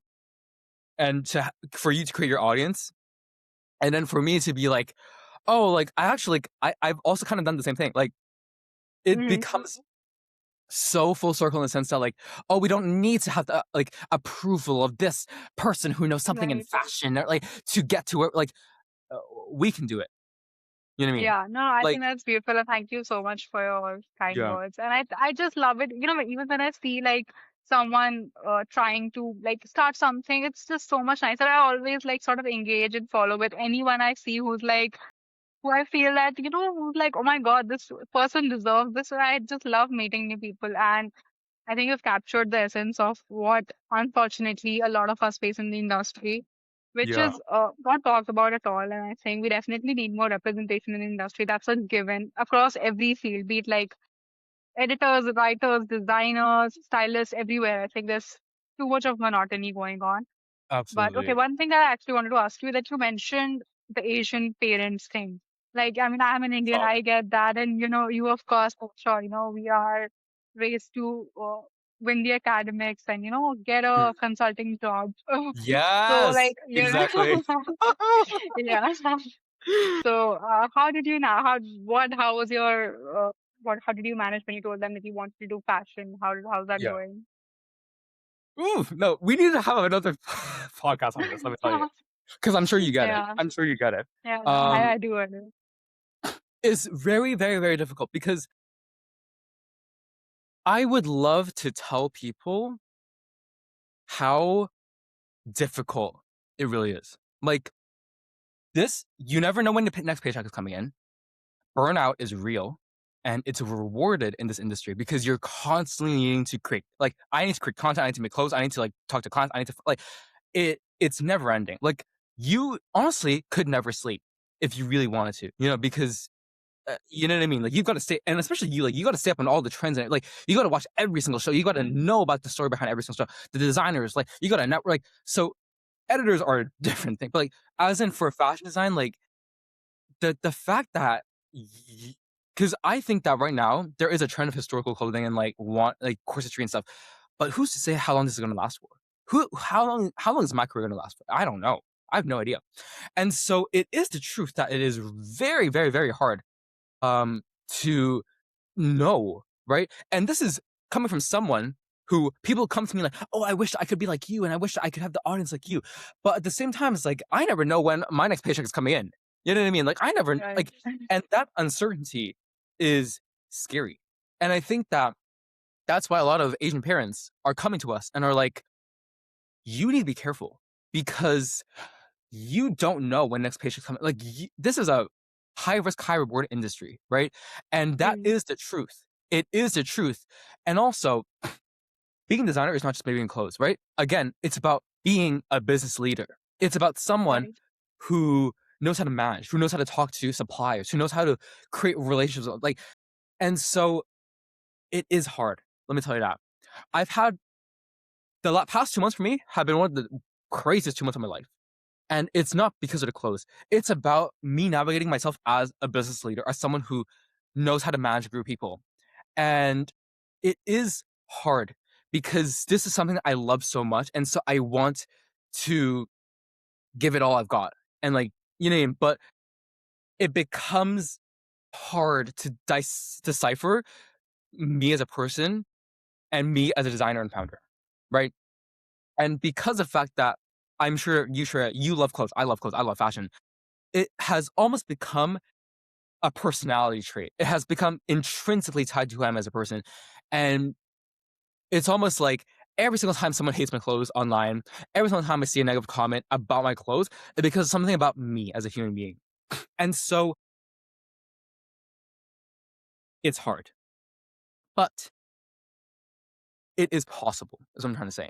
and for you to create your audience and then for me to be like Oh, like I actually like I've also kind of done the same thing. Like it Hmm. becomes so full circle in the sense that like, oh, we don't need to have the like approval of this person who knows something in Right. fashion or like to get to it. Like uh, we can do it. You know what I mean? Yeah, no, I Like think that's beautiful, and thank you so much for your kind yeah, words. And I just love it. You know, even when I see like someone trying to like start something, it's just so much nicer. I always like sort of engage and follow with anyone I see who's like who I feel that, you know, who's like, oh my God, this person deserves this. I just love meeting new people. And I think you've captured the essence of what, unfortunately, a lot of us face in the industry, which yeah, is not talked about at all. And I think we definitely need more representation in the industry. That's a given across every field, be it like editors, writers, designers, stylists, everywhere. I think there's too much of monotony going on. But okay, absolutely. one thing that I actually wanted to ask you that you mentioned the Asian parents thing. Like, I mean, I'm an Indian, Oh, I get that. And, you know, you, of course, for sure, you know, we are raised to win the academics and, you know, get a consulting job. So, yes, like, you exactly. know, yeah. So, how did you now, how was your, how did you manage when you told them that you wanted to do fashion? How's that Yeah. going? Ooh, no, we need to have another podcast on this. Let me tell you, because I'm sure you get it. Yeah, I'm sure you get it. yeah, Um, I do. I do. it's very, very, very difficult because I would love to tell people how difficult it really is. Like this, you never know when the next paycheck is coming in. Burnout is real and it's rewarded in this industry because you're constantly needing to create. Like I need to create content, I need to make clothes, I need to like talk to clients, I need to like it's never ending. Like you honestly could never sleep if you really wanted to, you know, because you know what I mean? Like you've got to stay, and especially you, like you got to stay up on all the trends, and like you got to watch every single show. You got to know about the story behind every single show. The designers, like you got to network. Like so, editors are a different thing, but like as in for fashion design, like the fact that because I think that right now there is a trend of historical clothing and like want like corsetry and stuff, but who's to say how long this is going to last for? Who how long is my career going to last for? I don't know. I have no idea. And so it is the truth that it is very, very, very hard to know, right? And this is coming from someone who people come to me like, oh, I wish I could be like you and I wish I could have the audience like you. But at the same time, it's like, I never know when my next paycheck is coming in. You know what I mean? Like, I never, Right. like, and that uncertainty is scary. And I think that that's why a lot of Asian parents are coming to us and are like, you need to be careful because you don't know when next paycheck's coming. Like this is a high risk, high reward industry, right? And that Mm, is the truth. It is the truth. And also, being a designer is not just making clothes, right? Again, it's about being a business leader. It's about someone right. who knows how to manage, who knows how to talk to suppliers, who knows how to create relationships. Like, and so it is hard. Let me tell you that. I've had past 2 months for me have been one of the craziest 2 months of my life. And it's not because of the clothes. It's about me navigating myself as a business leader, as someone who knows how to manage a group of people. And it is hard because this is something that I love so much. And so I want to give it all I've got. And like, you know, but it becomes hard to decipher me as a person and me as a designer and founder. Right. And because of the fact that I'm sure you love clothes, I love clothes, I love fashion. It has almost become a personality trait. It has become intrinsically tied to who I am as a person. And it's almost like every single time someone hates my clothes online, every single time I see a negative comment about my clothes, it because something about me as a human being. And so it's hard. But it is possible, is what I'm trying to say.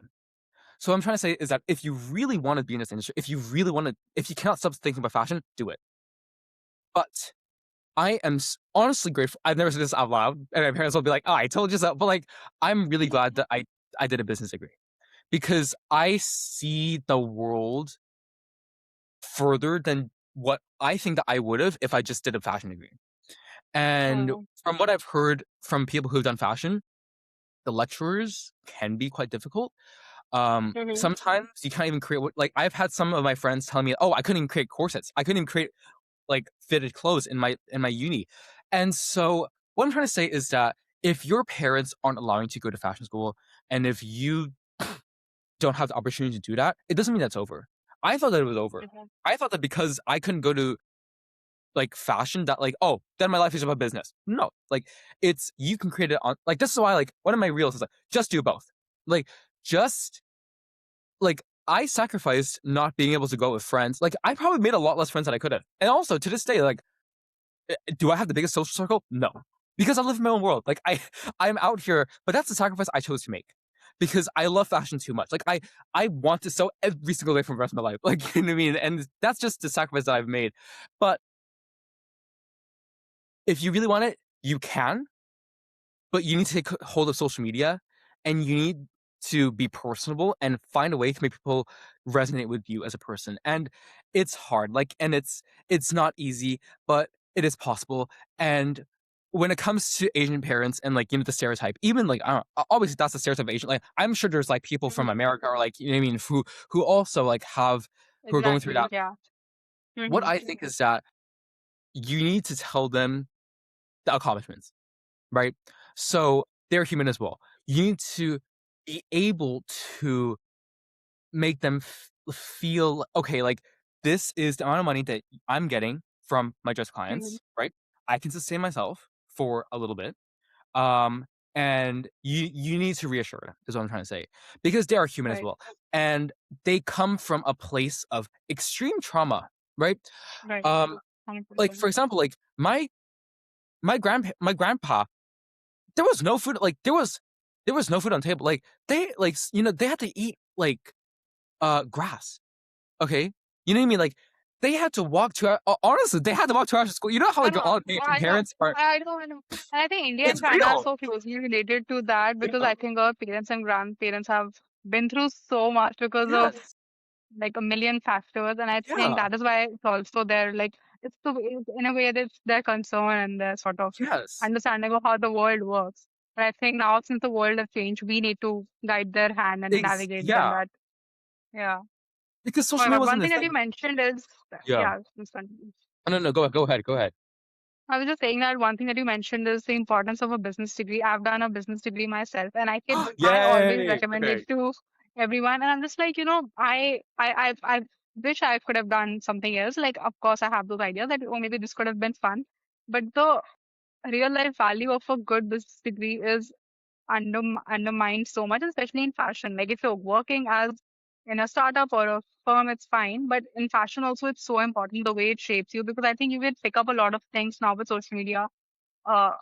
So what I'm trying to say is that if you really want to be in this industry, if you cannot stop thinking about fashion, do it. But I am honestly grateful. I've never said this out loud, and my parents will be like, "Oh, I told you so." But like, I'm really glad that I did a business degree because I see the world further than what I think that I would have if I just did a fashion degree. And Oh. from what I've heard from people who've done fashion, the lecturers can be quite difficult. Hmm. Sometimes you can't even create like I've had some of my friends tell me, "Oh, I couldn't even create corsets. I couldn't even create." like fitted clothes in my uni. And so what I'm trying to say is that if your parents aren't allowing you to go to fashion school, and if you don't have the opportunity to do that, it doesn't mean that's over. I thought that it was over. Mhm. I thought that because I couldn't go to like fashion that like, oh, then my life is about business. No, like it's you can create it on like this is why like one of my reels is like just do both. Like just like I sacrificed not being able to go out with friends. Like I probably made a lot less friends than I could have. And also to this day, like do I have the biggest social circle? No. Because I live in my own world. Like I'm out here, but that's the sacrifice I chose to make. Because I love fashion too much. Like I want to sew every single day for the rest of my life. Like you know what I mean? And that's just the sacrifice that I've made. But if you really want it, you can, but you need to take hold of social media and you need to be personable and find a way to make people resonate with you as a person. And it's hard. Like and it's not easy, but it is possible. And when it comes to Asian parents and like the stereotype, even like I don't know, obviously that's the stereotype of Asian. Like I'm sure there's like people from Mhm. America or like you know what I mean who also like have who are going through Exactly. that. Yeah. What Hmm. I think is that you need to tell them the accomplishments, right? So they're human as well. You need to be able to make them feel okay, like this is the amount of money that I'm getting from my dress Hmm. clients, right? I can sustain myself for a little bit. Um, and you need to reassure them, is what I'm trying to say. Because they are human as Right. well. And they come from a place of extreme trauma, right? Right. Um, like 100%. for example, like my grandpa there was no food. Like there was no food on the table. Like they like they had to eat like grass. Okay, you know what I mean? Like they had to walk honestly, they had to walk 2 hours to school. You know how I like know. all the Asian I know. parents are. I know. And I think India and It's China are real. so closely related to that because Yeah. I think our parents and grandparents have been through so much because of Yes. like a million factors. And I think Yeah. that is why it's also their like it's the it's in a way that's their concern and their sort of Yes. understanding of how the world works. But I think now since the world has changed, we need to guide their hand and navigate them Yeah. that yeah. Because Oh my social media God. wasn't One a thing that you thing. mentioned is Yeah. yeah, please continue. No, no, no. Go ahead. Go ahead. I was just saying that one thing that you mentioned is the importance of a business degree. I've done a business degree myself, and I always Yay. recommend it Okay. to everyone. And I'm just like, I wish I could have done something else. Like, of course, I have those ideas that oh maybe this could have been fun, but the real life value of a good business degree is undermined so much, especially in fashion. Like if you're working as in a startup or a firm, it's fine. But in fashion also it's so important the way it shapes you because I think you can pick up a lot of things now with social media uh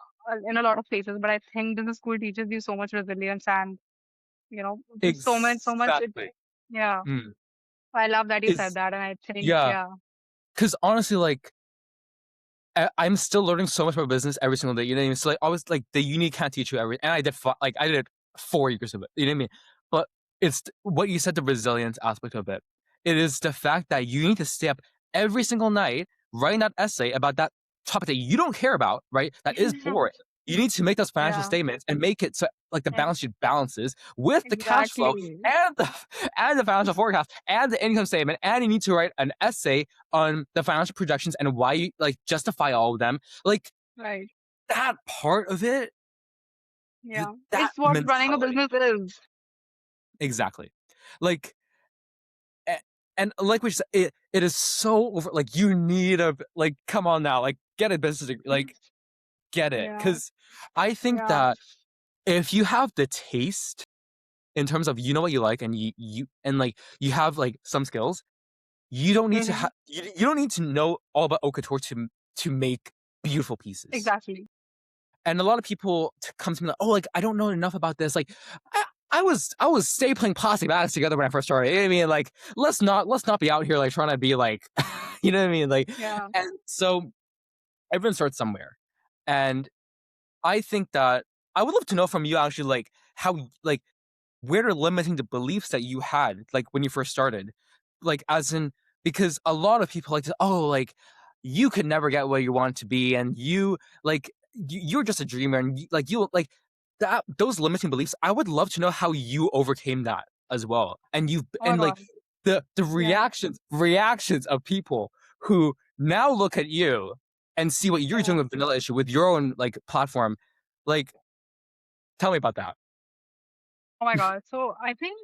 in a lot of places. But I think business school teaches you so much resilience and just so much it Exactly. yeah. Mm. I love that you said Is that and I think yeah. yeah. Because honestly, like I'm still learning so much about business every single day. You know what I mean? So like I was like the uni can't teach you everything, and I did 4 years of it. You know what I mean? But it's what you said, the resilience aspect of it. It is the fact that you need to stay up every single night writing that essay about that topic that you don't care about, right? That is boring. You need to make those financial Yeah, statements and make it so like the yeah, balance sheet balances with the cash flow exactly. and the and the financial forecast and the income statement, and you need to write an essay on the financial projections and why you like justify all of them. Like Right. that part of it, Yeah. that It's what running a mentality. business is. Exactly. Like a- and like we said, it is so over like you need a like come on now, like get a business degree, like get it. Yeah. Cause I think Yeah. that if you have the taste in terms of you know what you like and you and like you have like some skills, you don't need to Hmm. have you don't need to know all about haute couture to make beautiful pieces. Exactly. And a lot of people come to me like, oh, like I don't know enough about this. Like, I was stapling plastic bags together when I first started. You know what I mean, like let's not be out here like trying to be like, you know what I mean, like, Yeah. and so everyone starts somewhere, and I think that I would love to know from you actually like how like where are limiting the beliefs that you had like when you first started, like as in because a lot of people like to oh like you could never get where you want to be and you like you're just a dreamer and like you like that those limiting beliefs. I would love to know how you overcame that as well, and you Oh my and like God. the Yeah. reactions of people who Now look at you and see what you're doing Yeah. with Vanilla Issue with your own like platform. Like, tell me about that. Oh my God. So I think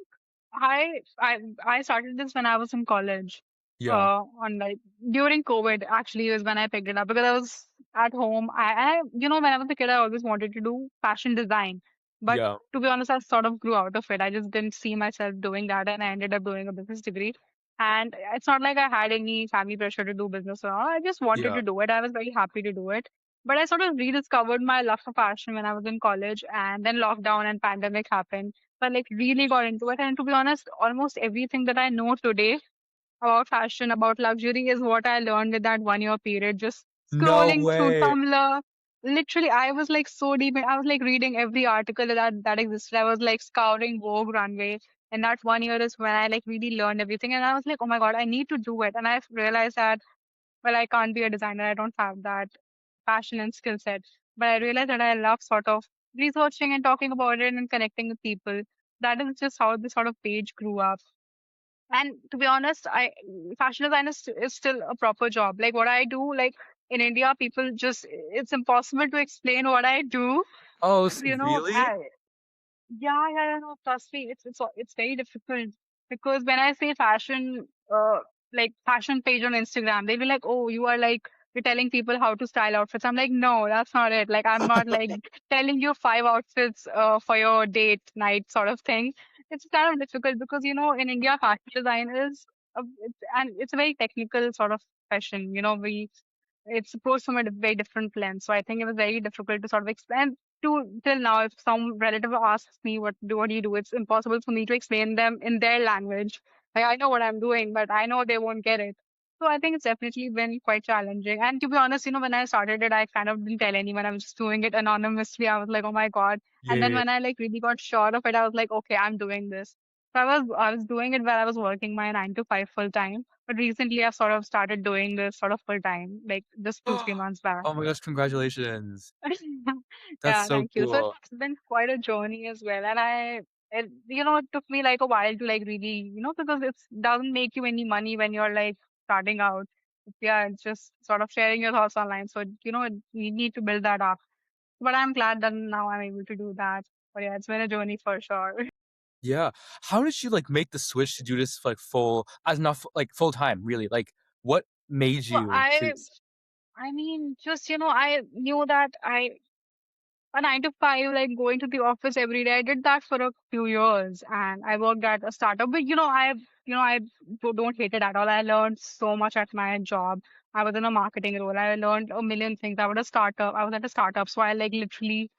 I started this when I was in college. Yeah, On like during COVID actually was when I picked it up because I was at home. When I was a kid, I always wanted to do fashion design. But yeah, to be honest, I sort of grew out of it. I just didn't see myself doing that, and I ended up doing a business degree. And it's not like I had any family pressure to do business or all. I just wanted yeah. to do it. I was very happy to do it. But I sort of rediscovered my love for fashion when I was in college, and then lockdown and pandemic happened. So I like really got into it. And to be honest, almost everything that I know today about fashion, about luxury is what I learned in that 1 year period, just No scrolling through way. Tumblr. Literally, I was like so deep. I was like reading every article that existed. I was like scouring Vogue runway. And that 1 year is when I like really learned everything. And I was like, oh my God, I need to do it. And I realized that, well, I can't be a designer. I don't have that passion and skill set. But I realized that I love sort of researching and talking about it and connecting with people. That is just how this sort of page grew up. And to be honest, I fashion design is still a proper job. Like what I do, like in India, people just it's impossible to explain what I do. Oh, You know, really? yeah, no, trust me, it's very difficult because when I say fashion, like fashion page on Instagram, they'll be like, "Oh, you are like you're telling people how to style outfits." I'm like, "No, that's not it. Like, I'm not like telling you five outfits for your date night sort of thing." It's kind of difficult because in India, fashion design is it's a very technical sort of fashion. We it's approached from a very different lens. So I think it was very difficult to sort of explain to till now. If some relative asks me what do you do, it's impossible for me to explain them in their language. Like I know what I'm doing, but I know they won't get it. So I think it's definitely been quite challenging. And to be honest, when I started it, I kind of didn't tell anyone. I was just doing it anonymously. I was like, oh my God. And then Yeah. when I like really got sure of it, I was like, okay, I'm doing this. So I was doing it while I was working my 9 to 5 full time. But recently, I've sort of started doing this sort of full time, like just 2 3 months back. Oh my gosh, congratulations. That's Yeah, so thank you. So cool. it's been quite a journey as well, and it took me like a while to like really, because it doesn't make you any money when you're like starting out. Yeah, it's just sort of sharing your thoughts online. So you need to build that up. But I'm glad that now I'm able to do that. But yeah, it's been a journey for sure. Yeah. How did you like make the switch to do this like full as not like full time, really? Like what made So you choose? I mean, just I knew that a 9 to 5, like going to the office every day. I did that for a few years, and I worked at a startup. But I don't hate it at all. I learned so much at my job. I was in a marketing role. I learned a million things. I was a startup. I was at a startup, so I like literally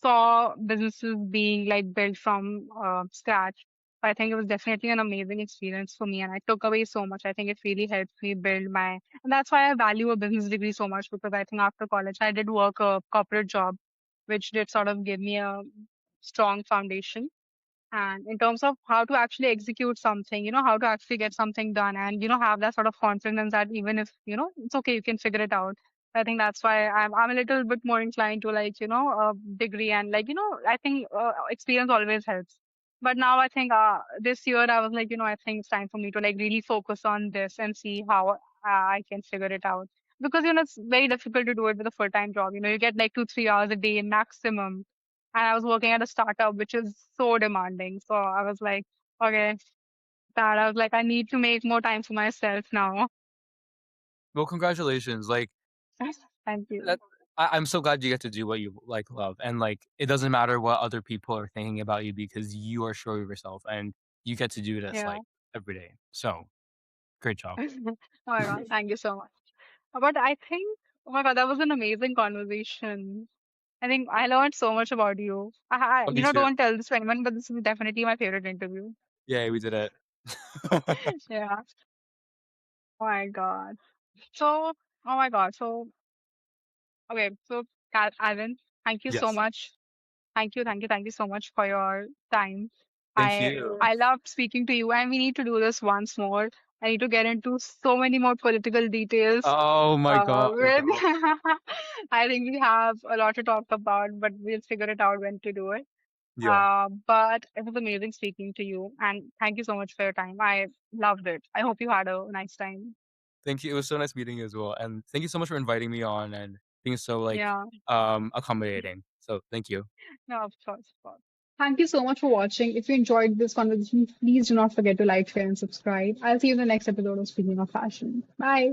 saw businesses being like built from scratch. I think it was definitely an amazing experience for me, and I took away so much. I think it really helped me build and that's why I value a business degree so much because I think after college I did work a corporate job which did sort of give me a strong foundation. And in terms of how to actually execute something, how to actually get something done and, have that sort of confidence that even if, it's okay, you can figure it out. I think that's why I'm a little bit more inclined to like, a degree and like, I think experience always helps. But now I think this year I was like, I think it's time for me to like really focus on this and see how I can figure it out because it's very difficult to do it with a full-time job. You get like 2 3 hours a day maximum, and I was working at a startup which is so demanding. So I was like, okay, that I was like, I need to make more time for myself now. Well, congratulations. Like Thank you. that I'm so glad you get to do what you like love and like it doesn't matter what other people are thinking about you because you are sure of yourself and you get to do this Yeah. like every day. So, great job. Oh my God, thank you so much. But I think, oh my God, that was an amazing conversation. I think I learned so much about you. Oh, me too. Don't tell this to anyone, but this is definitely my favorite interview. Yay, we did it. Yeah. Oh my God. So, oh my God. So, okay. So, Alvin, thank you so Yes. much. Thank you so much for your time. Thank I you. I loved speaking to you, and we need to do this once more. I need to get into so many more political details. Oh my god. With I think we have a lot to talk about, but we'll figure it out when to do it. Yeah. But it was amazing speaking to you, and thank you so much for your time. I loved it. I hope you had a nice time. Thank you. It was so nice meeting you as well, and thank you so much for inviting me on and being so like Yeah. accommodating. So thank you. No, of course, of course. Thank you so much for watching. If you enjoyed this conversation, please do not forget to like, share, and subscribe. I'll see you in the next episode of Speaking of Fashion. Bye.